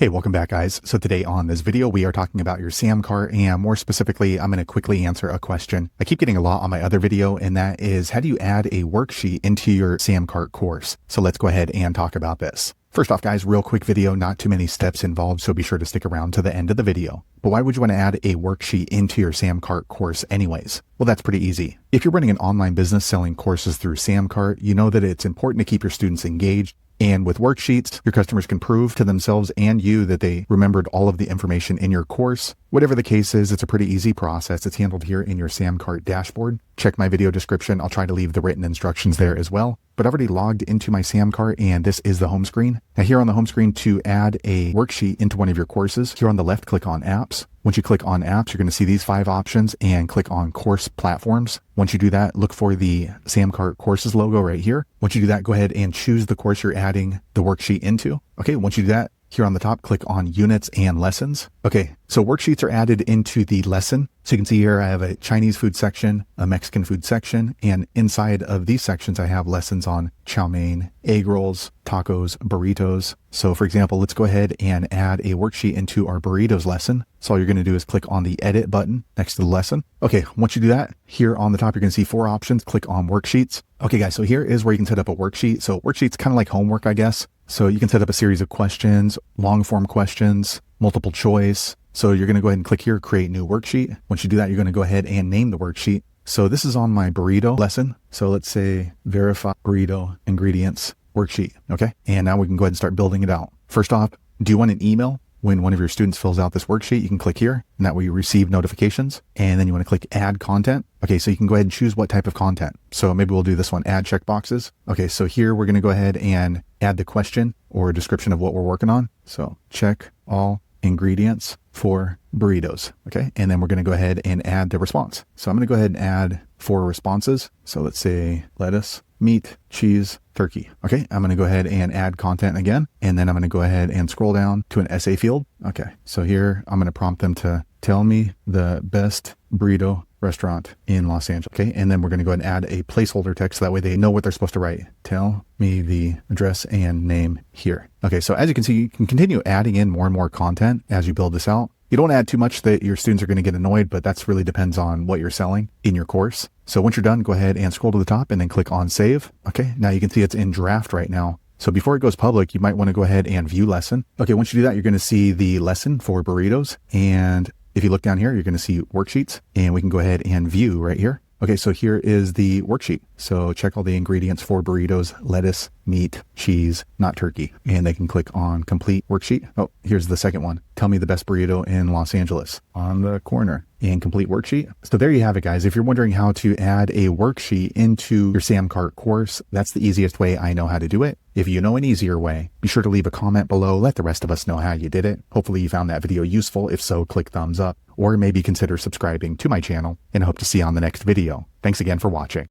Hey, welcome back guys. So today on this video, we are talking about your SamCart, and more specifically, I'm going to quickly answer a question I keep getting a lot on my other video, and that is, how do you add a worksheet into your SamCart course? So let's go ahead and talk about this. First off guys, real quick video, not too many steps involved, so be sure to stick around to the end of the video. But why would you want to add a worksheet into your SamCart course anyways? Well, that's pretty easy. If you're running an online business selling courses through SamCart, you know that it's important to keep your students engaged. And with worksheets, your customers can prove to themselves and you that they remembered all of the information in your course. Whatever the case is, it's a pretty easy process. It's handled here in your SamCart dashboard. Check my video description. I'll try to leave the written instructions there as well. But I've already logged into my SamCart, and this is the home screen. Now here on the home screen, to add a worksheet into one of your courses, here on the left, click on Apps. Once you click on Apps, you're going to see these 5 options and click on Course Platforms. Once you do that, look for the SamCart Courses logo right here. Once you do that, go ahead and choose the course you're adding the worksheet into. Okay, once you do that, here on the top, click on Units and Lessons. Okay, so worksheets are added into the lesson. So you can see here I have a Chinese food section, a Mexican food section, and inside of these sections I have lessons on chow mein, egg rolls, tacos, burritos. So for example, let's go ahead and add a worksheet into our burritos lesson. So all you're going to do is click on the Edit button next to the lesson. Okay, once you do that, here on the top you're going to see 4 options. Click on Worksheets. Okay guys, so here is where you can set up a worksheet. So worksheet's kind of like homework, I guess. So you can set up a series of questions, long form questions, multiple choice. So you're going to go ahead and click here, Create New Worksheet. Once you do that, you're going to go ahead and name the worksheet. So this is on my burrito lesson. So let's say Verify Burrito Ingredients Worksheet. Okay. And now we can go ahead and start building it out. First off, do you want an email? When one of your students fills out this worksheet, you can click here, and that way you receive notifications. And then you want to click Add Content. Okay, so you can go ahead and choose what type of content. So maybe we'll do this one, Add Checkboxes. Okay, so here we're going to go ahead and add the question or description of what we're working on. So check all ingredients for burritos. Okay, and then we're going to go ahead and add the response. So I'm going to go ahead and add 4 responses. So let's say lettuce, meat, cheese, turkey. Okay, I'm going to go ahead and add content again, and then I'm going to go ahead and scroll down to an essay field. Okay, so here I'm going to prompt them to tell me the best burrito restaurant in Los Angeles. Okay, and then we're going to go ahead and add a placeholder text so that way they know what they're supposed to write. Tell me the address and name here. Okay, so as you can see, you can continue adding in more and more content as you build this out. You don't add too much that your students are going to get annoyed, but that's really depends on what you're selling in your course. So once you're done, go ahead and scroll to the top and then click on Save. Okay, now you can see it's in draft right now. So before it goes public, you might want to go ahead and view lesson. Okay, once you do that, you're going to see the lesson for burritos. And if you look down here, you're going to see worksheets, and we can go ahead and view right here. Okay, so here is the worksheet. So check all the ingredients for burritos, lettuce, meat, cheese, not turkey. And they can click on Complete Worksheet. Oh, here's the second one. Tell me the best burrito in Los Angeles, on the corner, and Complete Worksheet. So there you have it, guys. If you're wondering how to add a worksheet into your SamCart course, that's the easiest way I know how to do it. If you know an easier way, be sure to leave a comment below. Let the rest of us know how you did it. Hopefully you found that video useful. If so, click thumbs up, or maybe consider subscribing to my channel, and I hope to see you on the next video. Thanks again for watching.